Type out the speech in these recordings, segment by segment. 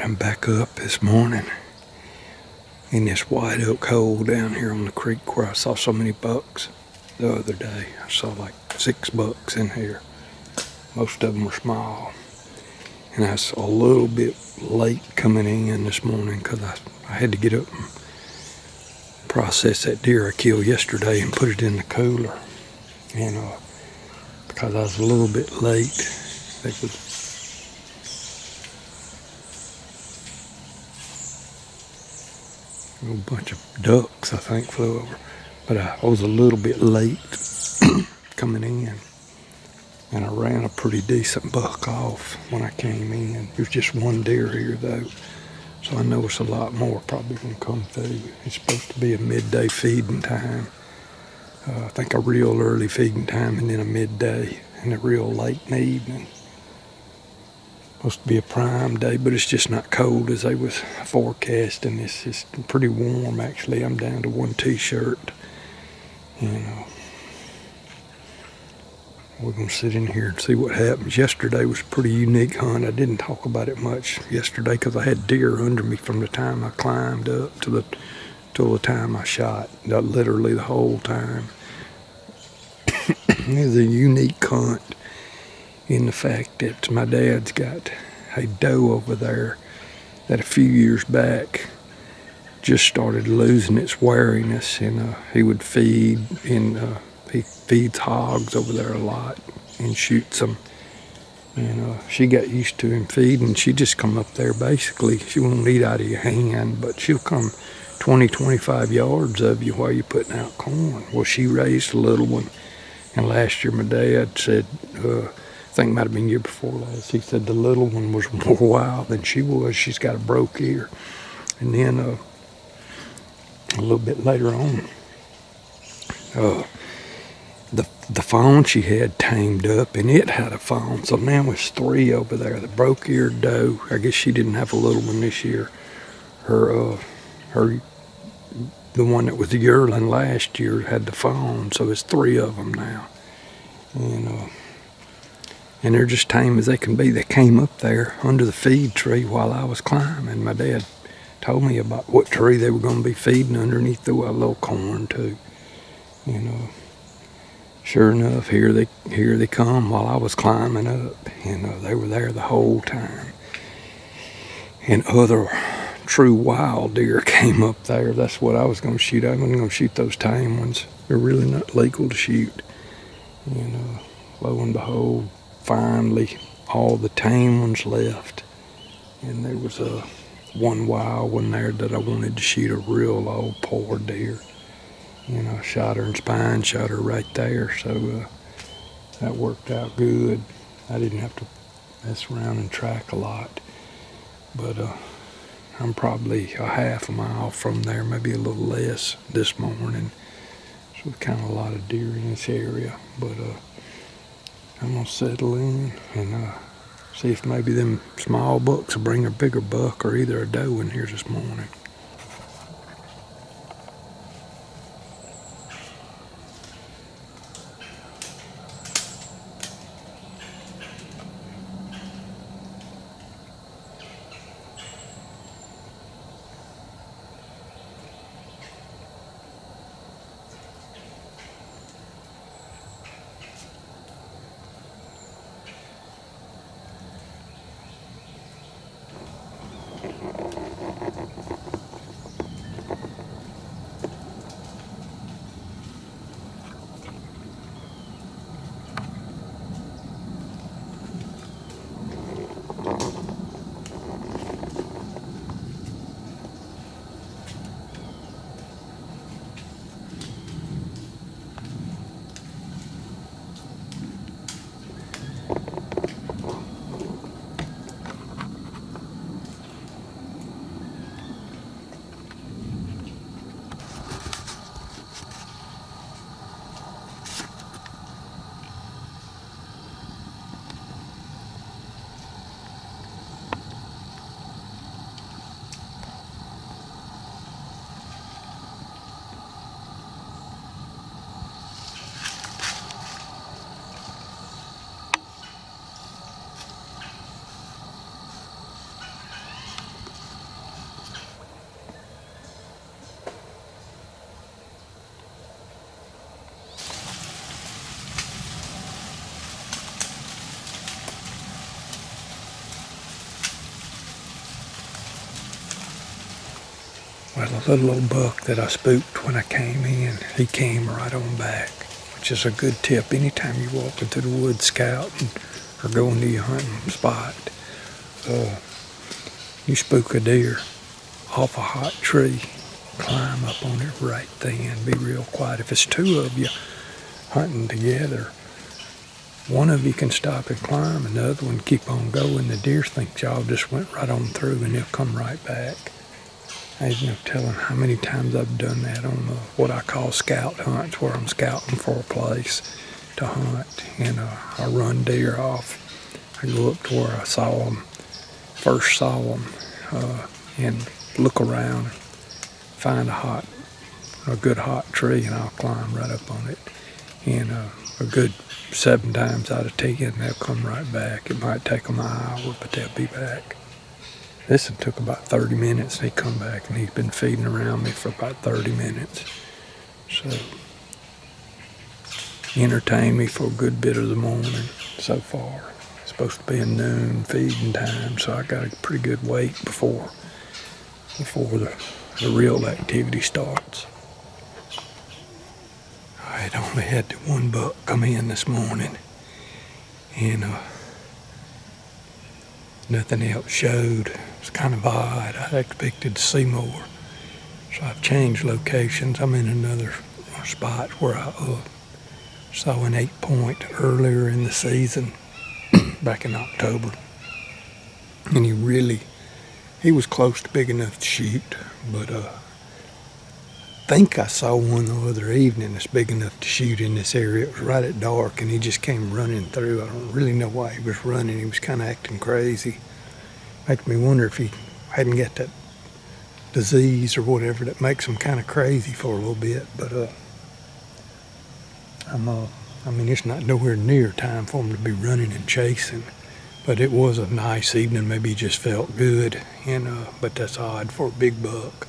I'm back up this morning in this white oak hole down here on the creek where I saw so many bucks the other day. I saw like 6 bucks in here. Most of them were small. And I was a little bit late coming in this morning because I had to get up and process that deer I killed yesterday and put it in the cooler. And because I was a little bit late, they was a bunch of ducks, I think, flew over. But I was a little bit late coming in. And I ran a pretty decent buck off when I came in. There's just one deer here, though. So I know it's a lot more probably going to come through. It's supposed to be a midday feeding time. I think a real early feeding time and then a midday and a real late in the evening. Supposed to be a prime day, but it's just not cold as they was forecasting. It's just pretty warm, actually. I'm down to one t-shirt. And we're going to sit in here and see what happens. Yesterday was a pretty unique hunt. I didn't talk about it much yesterday because I had deer under me from the time I climbed up till the time I shot. Literally the whole time. It was a unique hunt in the fact that my dad's got a doe over there that a few years back just started losing its wariness, and he would feed, and he feeds hogs over there a lot and shoots them. And she got used to him feeding. She just come up there basically. She won't eat out of your hand, but she'll come 20, 25 yards of you while you're putting out corn. Well, she raised a little one, and last year my dad said, I think it might have been year before last, he said the little one was more wild than she was. She's got a broke ear. And then a little bit later on, the fawn she had tamed up, and it had a fawn. So now it's 3 over there. The broke-eared doe, I guess she didn't have a little one this year. The one that was the yearling last year had the fawn, so it's 3 of them now. And they're just tame as they can be. They came up there under the feed tree while I was climbing. My dad told me about what tree they were going to be feeding underneath. Threw a little corn too. Sure enough, here they come while I was climbing up. They were there the whole time. And other true wild deer came up there. That's what I was going to shoot. I wasn't going to shoot those tame ones. They're really not legal to shoot. Lo and behold, finally all the tame ones left. And there was one wild one there that I wanted to shoot, a real old poor deer. I shot her in spine, shot her right there. So that worked out good. I didn't have to mess around and track a lot. But I'm probably a half a mile from there, maybe a little less this morning. So kind of a lot of deer in this area. But I'm going to settle in and see if maybe them small bucks will bring a bigger buck or either a doe in here this morning. Well, a little old buck that I spooked when I came in, he came right on back, which is a good tip anytime you're walking through the woods scouting or going to your hunting spot. You spook a deer off a hot tree, climb up on it right then, be real quiet. If it's two of you hunting together, one of you can stop and climb, and the other one keep on going. The deer think y'all just went right on through, and they'll come right back. I ain't no telling how many times I've done that on what I call scout hunts, where I'm scouting for a place to hunt, and I run deer off. I go up to where I first saw them, and look around, find a good hot tree, and I'll climb right up on it. And a good 7 times out of 10, they'll come right back. It might take them an hour, but they'll be back. This one took about 30 minutes, and he come back, and he's been feeding around me for about 30 minutes. So, entertained me for a good bit of the morning so far. It's supposed to be a noon feeding time, so I got a pretty good wait before the real activity starts. I had only had the one buck come in this morning, and nothing else showed. It's kind of odd. I expected to see more. So I've changed locations. I'm in another spot where I saw an 8-point earlier in the season, back in October. And he was close to big enough to shoot, but I think I saw one the other evening that's big enough to shoot in this area. It was right at dark, and he just came running through. I don't really know why he was running. He was kind of acting crazy. Makes me wonder if he hadn't got that disease or whatever that makes him kind of crazy for a little bit. But it's not nowhere near time for him to be running and chasing. But it was a nice evening. Maybe he just felt good, but that's odd for a big buck.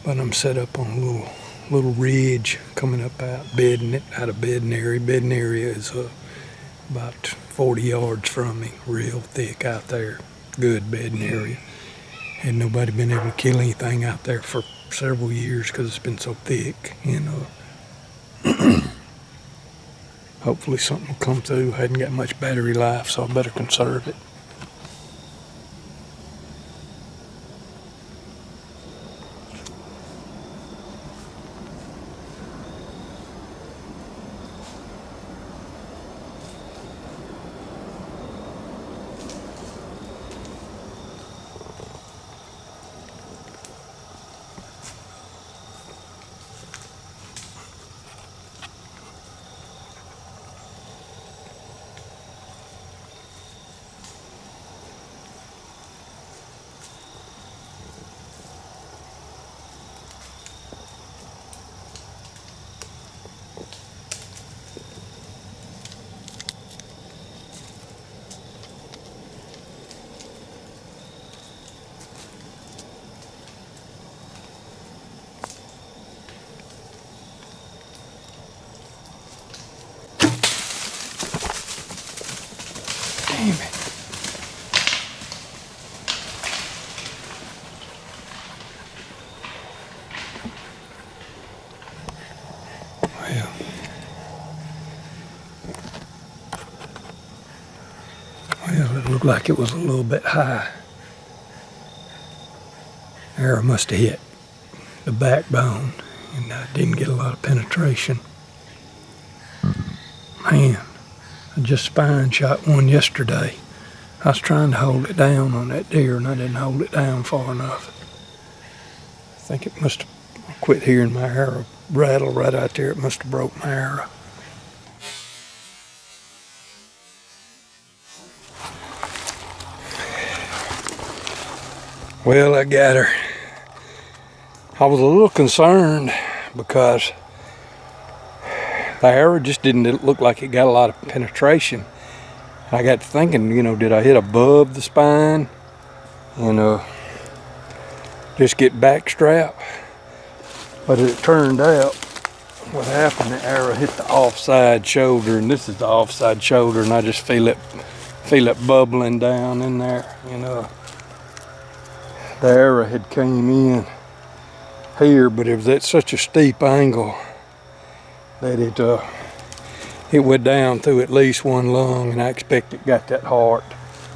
But I'm set up on a little ridge coming up out of bedding area. Bedding area is about 40 yards from me, real thick out there. Good bedding area. Had nobody been able to kill anything out there for several years because it's been so thick. Hopefully something will come through. I hadn't got much battery life, so I better conserve it. Damn it. Well, it looked like it was a little bit high. Arrow must have hit the backbone, and I didn't get a lot of penetration. Man, I just spine shot one yesterday. I was trying to hold it down on that deer, and I didn't hold it down far enough. I think it must have, I quit hearing my arrow rattle right out there. It must have broke my arrow. Well, I got her. I was a little concerned because the arrow just didn't look like it got a lot of penetration. I got to thinking, did I hit above the spine and just get backstrap? But it turned out what happened, the arrow hit the offside shoulder, and this is the offside shoulder, and I just feel it bubbling down in there. The arrow had came in here, but it was at such a steep angle that it went down through at least one lung, and I expect it got that heart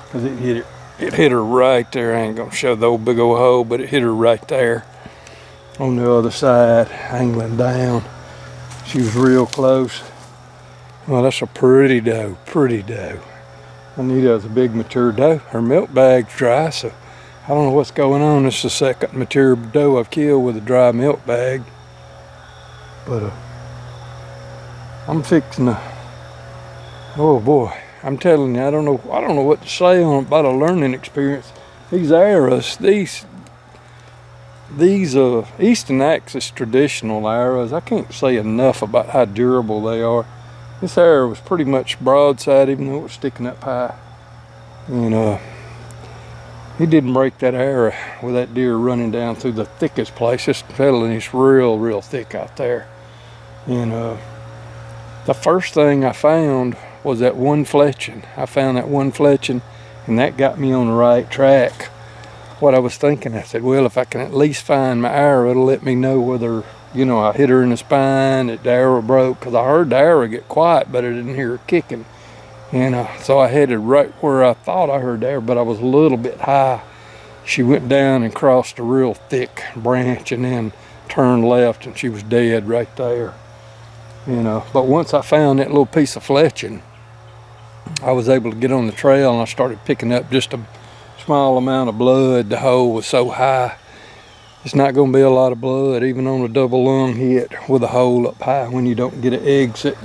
because it hit her right there. I ain't gonna show the old big old hole, but it hit her right there on the other side, angling down. She was real close. Well, that's a pretty doe, pretty doe. Anita's a big mature doe. Her milk bag's dry, so I don't know what's going on. This is the second mature doe I've killed with a dry milk bag. But I'm fixing to, oh boy, I'm telling you, I don't know what to say on about a learning experience. These arrows, these Eastern Axis traditional arrows, I can't say enough about how durable they are. This arrow was pretty much broadside, even though it was sticking up high. And he didn't break that arrow with that deer running down through the thickest place. This fellow is real thick out there. And the first thing I found was that one fletching. I found that one fletching, and that got me on the right track. What I was thinking, I said, well, if I can at least find my arrow, it'll let me know whether, you know, I hit her in the spine, that the arrow broke, because I heard the arrow get quiet, but I didn't hear her kicking. And so I headed right where I thought I heard the arrow, but I was a little bit high. She went down and crossed a real thick branch and then turned left, and she was dead right there. You know, but once I found that little piece of fletching, I was able to get on the trail, and I started picking up just a small amount of blood. The hole was so high. It's not going to be a lot of blood, even on a double lung hit with a hole up high when you don't get an exit.